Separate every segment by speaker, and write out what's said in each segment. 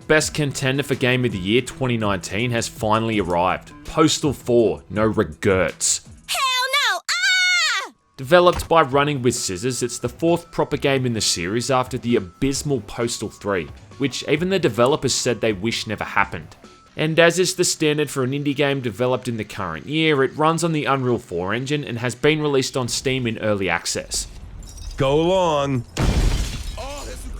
Speaker 1: best contender for Game of the Year 2019 has finally arrived. Postal 4, no Regerts. Developed by Running with Scissors, it's the fourth proper game in the series after the abysmal Postal 3, which even the developers said they wish never happened. And as is the standard for an indie game developed in the current year, it runs on the Unreal 4 engine and has been released on Steam in early access.
Speaker 2: Go along.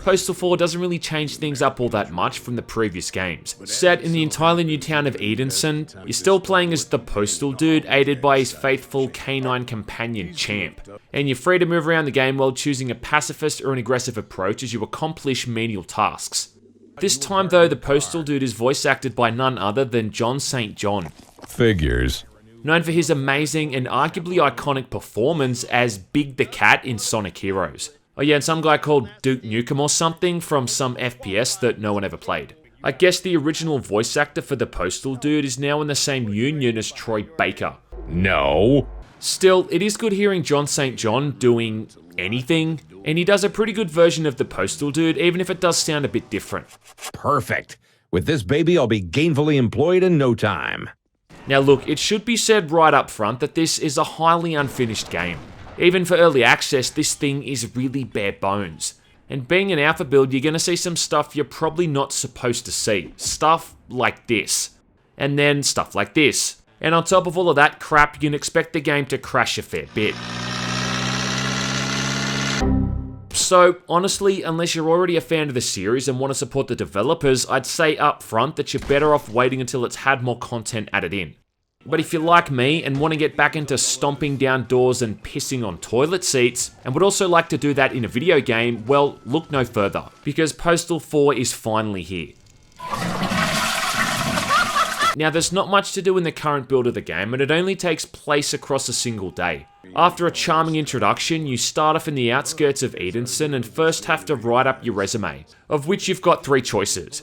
Speaker 1: Postal 4 doesn't really change things up all that much from the previous games. Set in the entirely new town of Edensin, you're still playing as the Postal Dude, aided by his faithful canine companion Champ. And you're free to move around the game while choosing a pacifist or an aggressive approach as you accomplish menial tasks. This time though, the Postal Dude is voice acted by none other than John St. John.
Speaker 2: Figures.
Speaker 1: Known for his amazing and arguably iconic performance as Big the Cat in Sonic Heroes. Oh yeah, and some guy called Duke Nukem or something from some FPS that no one ever played. I guess the original voice actor for the Postal Dude is now in the same union as Troy Baker.
Speaker 2: No.
Speaker 1: Still, it is good hearing John St. John doing anything, and he does a pretty good version of the Postal Dude, even if it does sound a bit different.
Speaker 2: Perfect. With this baby, I'll be gainfully employed in no time.
Speaker 1: Now look, it should be said right up front that this is a highly unfinished game. Even for early access, this thing is really bare bones. And being an alpha build, you're going to see some stuff you're probably not supposed to see. Stuff like this. And then stuff like this. And on top of all of that crap, you can expect the game to crash a fair bit. So, honestly, unless you're already a fan of the series and want to support the developers, I'd say up front that you're better off waiting until it's had more content added in. But if you're like me and want to get back into stomping down doors and pissing on toilet seats, and would also like to do that in a video game, well, look no further, because Postal 4 is finally here. Now, there's not much to do in the current build of the game, and it only takes place across a single day. After a charming introduction, you start off in the outskirts of Edenzin and first have to write up your resume, of which you've got 3 choices.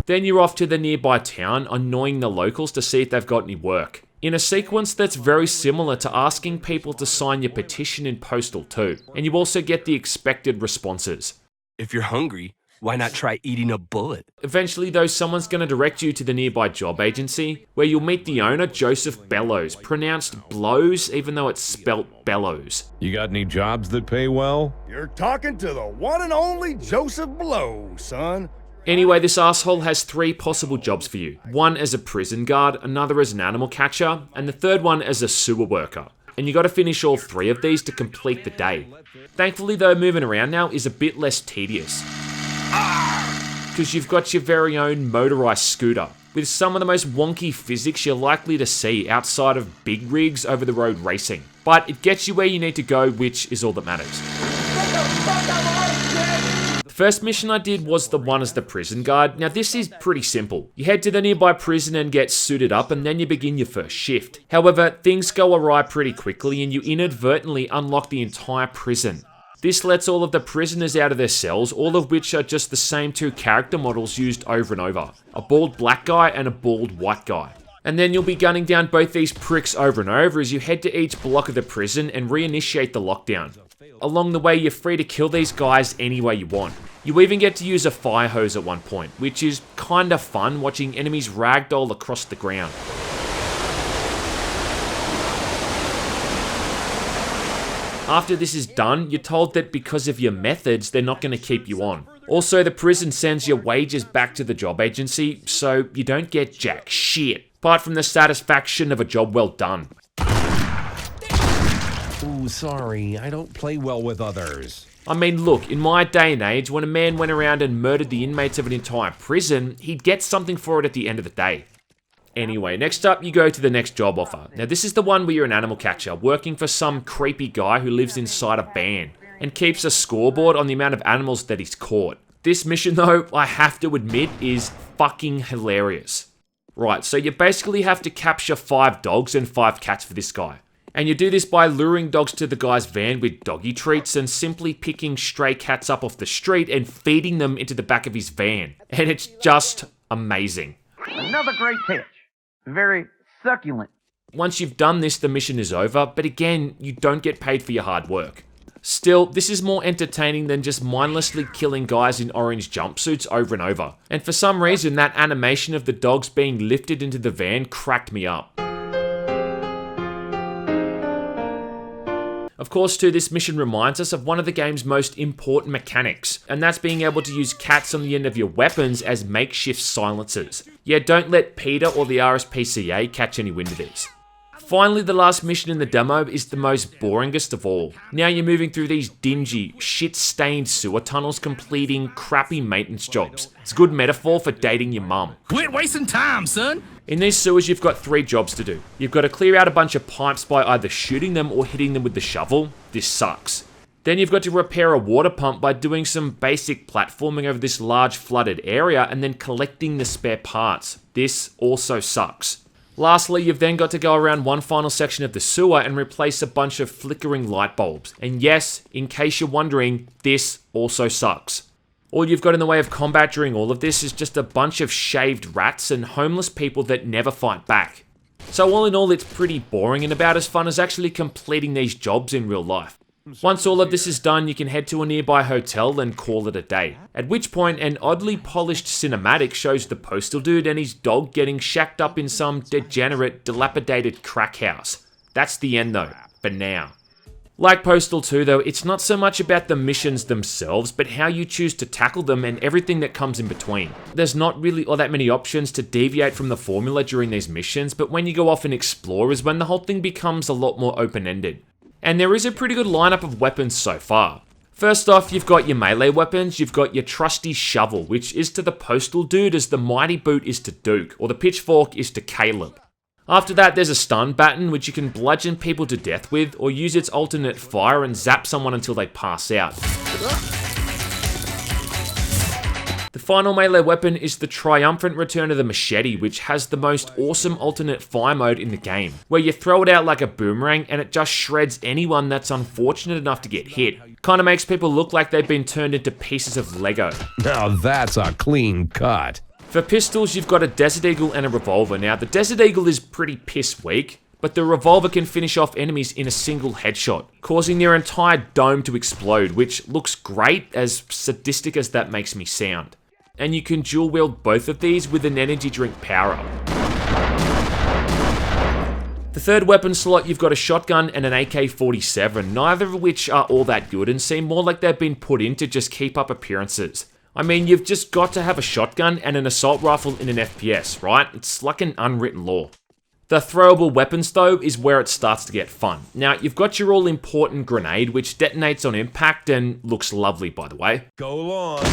Speaker 1: Then you're off to the nearby town, annoying the locals to see if they've got any work. In a sequence that's very similar to asking people to sign your petition in Postal 2, and you also get the expected responses.
Speaker 3: If you're hungry, why not try eating a bullet?
Speaker 1: Eventually though, someone's going to direct you to the nearby job agency, where you'll meet the owner, Joseph Bellows, pronounced blows even though it's spelt bellows.
Speaker 2: You got any jobs that pay well?
Speaker 4: You're talking to the one and only Joseph Blow, son.
Speaker 1: Anyway, this asshole has 3 possible jobs for you. One as a prison guard, another as an animal catcher, and the third one as a sewer worker. And you gotta finish all 3 of these to complete the day. Thankfully though, moving around now is a bit less tedious, because you've got your very own motorized scooter, with some of the most wonky physics you're likely to see outside of big rigs over the road racing. But it gets you where you need to go, which is all that matters. The first mission I did was the one as the prison guard. Now this is pretty simple. You head to the nearby prison and get suited up, and then you begin your first shift. However, things go awry pretty quickly and you inadvertently unlock the entire prison. This lets all of the prisoners out of their cells, all of which are just the same 2 character models used over and over. A bald black guy and a bald white guy. And then you'll be gunning down both these pricks over and over as you head to each block of the prison and reinitiate the lockdown. Along the way, you're free to kill these guys any way you want. You even get to use a fire hose at one point, which is kinda fun watching enemies ragdoll across the ground. After this is done, you're told that because of your methods, they're not going to keep you on. Also, the prison sends your wages back to the job agency, so you don't get jack shit, apart from the satisfaction of a job well done.
Speaker 2: Ooh, sorry, I don't play well with others.
Speaker 1: I mean, look, in my day and age, when a man went around and murdered the inmates of an entire prison, he'd get something for it at the end of the day. Anyway, next up, you go to the next job offer. Now, this is the one where you're an animal catcher, working for some creepy guy who lives inside a van, and keeps a scoreboard on the amount of animals that he's caught. This mission, though, I have to admit, is fucking hilarious. Right, so you basically have to capture 5 dogs and 5 cats for this guy. And you do this by luring dogs to the guy's van with doggy treats and simply picking stray cats up off the street and feeding them into the back of his van. And it's just amazing.
Speaker 5: Another great pitch. Very succulent.
Speaker 1: Once you've done this, the mission is over, but again, you don't get paid for your hard work. Still, this is more entertaining than just mindlessly killing guys in orange jumpsuits over and over. And for some reason, that animation of the dogs being lifted into the van cracked me up. Of course too, this mission reminds us of one of the game's most important mechanics, and that's being able to use cats on the end of your weapons as makeshift silencers. Yeah, don't let Peter or the RSPCA catch any wind of this. Finally, the last mission in the demo is the most boringest of all. Now you're moving through these dingy, shit-stained sewer tunnels completing crappy maintenance jobs. It's a good metaphor for dating your mum.
Speaker 6: Quit wasting time, son!
Speaker 1: In these sewers, you've got 3 jobs to do. You've got to clear out a bunch of pipes by either shooting them or hitting them with the shovel. This sucks. Then you've got to repair a water pump by doing some basic platforming over this large flooded area and then collecting the spare parts. This also sucks. Lastly, you've then got to go around one final section of the sewer and replace a bunch of flickering light bulbs. And yes, in case you're wondering, this also sucks. All you've got in the way of combat during all of this is just a bunch of shaved rats and homeless people that never fight back. So all in all, it's pretty boring and about as fun as actually completing these jobs in real life. Once all of this is done, you can head to a nearby hotel and call it a day. At which point, an oddly polished cinematic shows the Postal Dude and his dog getting shacked up in some degenerate, dilapidated crack house. That's the end though, for now. Like Postal 2 though, it's not so much about the missions themselves, but how you choose to tackle them and everything that comes in between. There's not really all that many options to deviate from the formula during these missions, but when you go off and explore is when the whole thing becomes a lot more open-ended. And there is a pretty good lineup of weapons so far. First off, you've got your melee weapons, you've got your trusty shovel, which is to the Postal Dude as the mighty boot is to Duke, or the pitchfork is to Caleb. After that, there's a stun baton, which you can bludgeon people to death with, or use its alternate fire and zap someone until they pass out. The final melee weapon is the triumphant return of the machete, which has the most awesome alternate fire mode in the game, where you throw it out like a boomerang and it just shreds anyone that's unfortunate enough to get hit. Kinda makes people look like they've been turned into pieces of Lego.
Speaker 2: Now that's a clean cut.
Speaker 1: For pistols, you've got a Desert Eagle and a revolver. Now, the Desert Eagle is pretty piss weak, but the revolver can finish off enemies in a single headshot, causing their entire dome to explode, which looks great, as sadistic as that makes me sound. And you can dual wield both of these with an energy drink power-up. The third weapon slot, you've got a shotgun and an AK-47, neither of which are all that good and seem more like they've been put in to just keep up appearances. I mean, you've just got to have a shotgun and an assault rifle in an FPS, right? It's like an unwritten law. The throwable weapons though is where it starts to get fun. Now, you've got your all important grenade, which detonates on impact and looks lovely by the way.
Speaker 2: Go on.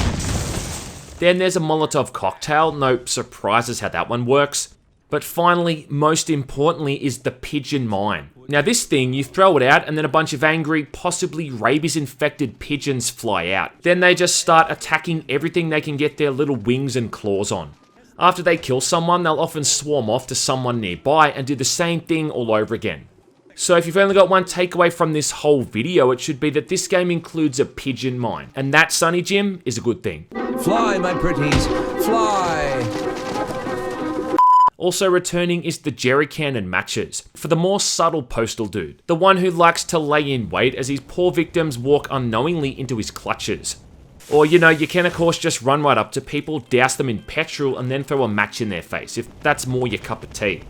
Speaker 1: Then there's a Molotov cocktail, no surprises how that one works. But finally, most importantly, is the pigeon mine. Now this thing, you throw it out and then a bunch of angry, possibly rabies-infected pigeons fly out. Then they just start attacking everything they can get their little wings and claws on. After they kill someone, they'll often swarm off to someone nearby and do the same thing all over again. So if you've only got one takeaway from this whole video, it should be that this game includes a pigeon mine. And that, Sonny Jim, is a good thing.
Speaker 2: Fly, my pretties, fly.
Speaker 1: Also returning is the jerry can and matches, for the more subtle Postal Dude, the one who likes to lay in wait as his poor victims walk unknowingly into his clutches. Or, you know, you can of course just run right up to people, douse them in petrol, and then throw a match in their face, if that's more your cup of tea.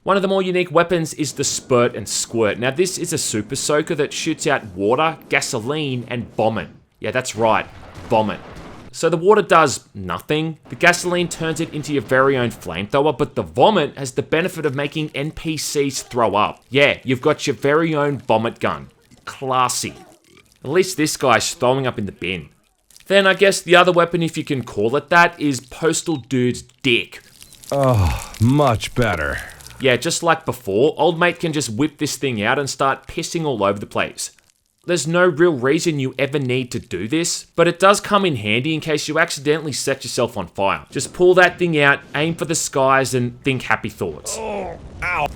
Speaker 1: One of the more unique weapons is the Spurt and Squirt. Now this is a super soaker that shoots out water, gasoline, and vomit. Yeah, that's right, vomit. So the water does nothing, the gasoline turns it into your very own flamethrower, but the vomit has the benefit of making NPCs throw up. Yeah, you've got your very own vomit gun. Classy. At least this guy's throwing up in the bin. Then I guess the other weapon, if you can call it that, is Postal Dude's dick.
Speaker 2: Oh, much better.
Speaker 1: Yeah, just like before, old mate can just whip this thing out and start pissing all over the place. There's no real reason you ever need to do this, but it does come in handy in case you accidentally set yourself on fire. Just pull that thing out, aim for the skies, and think happy thoughts.
Speaker 2: Oh, ow.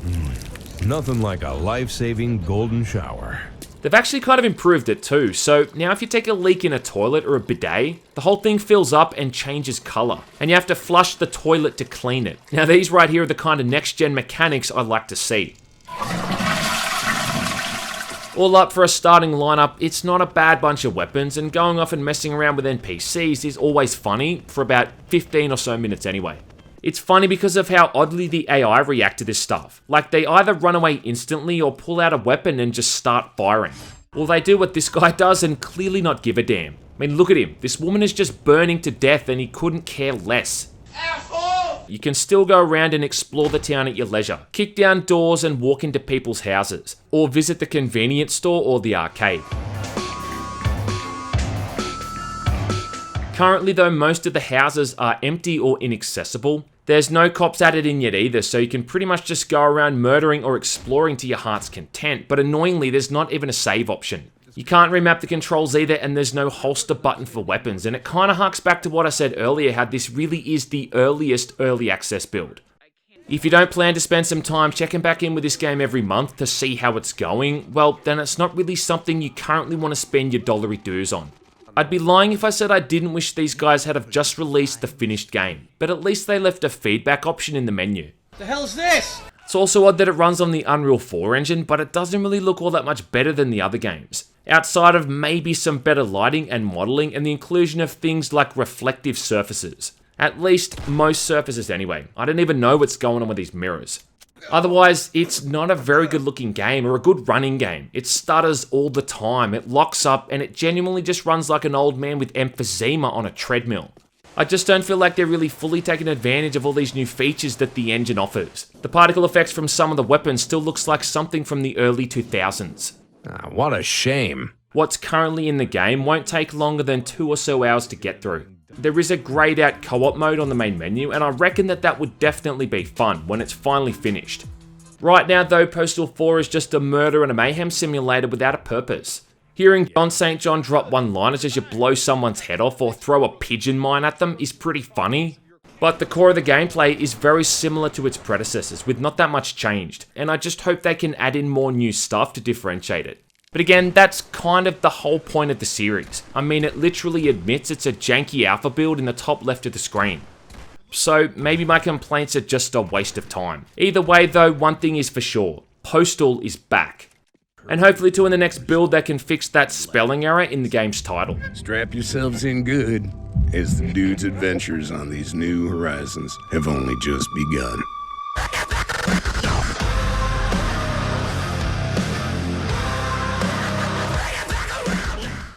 Speaker 2: Nothing like a life-saving golden shower.
Speaker 1: They've actually kind of improved it too, so now if you take a leak in a toilet or a bidet, the whole thing fills up and changes colour, and you have to flush the toilet to clean it. Now these right here are the kind of next-gen mechanics I like to see. All up for a starting lineup, it's not a bad bunch of weapons, and going off and messing around with NPCs is always funny, for about 15 or so minutes anyway. It's funny because of how oddly the AI react to this stuff. Like, they either run away instantly or pull out a weapon and just start firing. Or they do what this guy does and clearly not give a damn. I mean, look at him. This woman is just burning to death and he couldn't care less. You can still go around and explore the town at your leisure, kick down doors and walk into people's houses, or visit the convenience store or the arcade. Currently though, most of the houses are empty or inaccessible. There's no cops added in yet either, so you can pretty much just go around murdering or exploring to your heart's content, but annoyingly there's not even a save option. You can't remap the controls either, and there's no holster button for weapons, and it kinda harks back to what I said earlier, how this really is the earliest early access build. If you don't plan to spend some time checking back in with this game every month to see how it's going, well, then it's not really something you currently want to spend your dollary dues on. I'd be lying if I said I didn't wish these guys had have just released the finished game, but at least they left a feedback option in the menu.
Speaker 6: The hell's this?
Speaker 1: It's also odd that it runs on the Unreal 4 engine, but it doesn't really look all that much better than the other games. Outside of maybe some better lighting and modeling and the inclusion of things like reflective surfaces. At least most surfaces anyway. I don't even know what's going on with these mirrors. Otherwise, it's not a very good looking game or a good running game. It stutters all the time, it locks up, and it genuinely just runs like an old man with emphysema on a treadmill. I just don't feel like they're really fully taking advantage of all these new features that the engine offers. The particle effects from some of the weapons still looks like something from the early 2000s.
Speaker 2: What a shame.
Speaker 1: What's currently in the game won't take longer than 2 or so hours to get through. There is a grayed out co-op mode on the main menu, and I reckon that would definitely be fun when it's finally finished. Right now though, Postal 4 is just a murder and a mayhem simulator without a purpose. Hearing John St. John drop one-liners as you blow someone's head off or throw a pigeon mine at them is pretty funny. But the core of the gameplay is very similar to its predecessors, with not that much changed, and I just hope they can add in more new stuff to differentiate it. But again, that's kind of the whole point of the series. I mean, it literally admits it's a janky alpha build in the top left of the screen. So maybe my complaints are just a waste of time. Either way though, one thing is for sure, Postal is back. And hopefully too in the next build they can fix that spelling error in the game's title.
Speaker 7: Strap yourselves in good, as the dude's adventures on these new horizons have only just begun.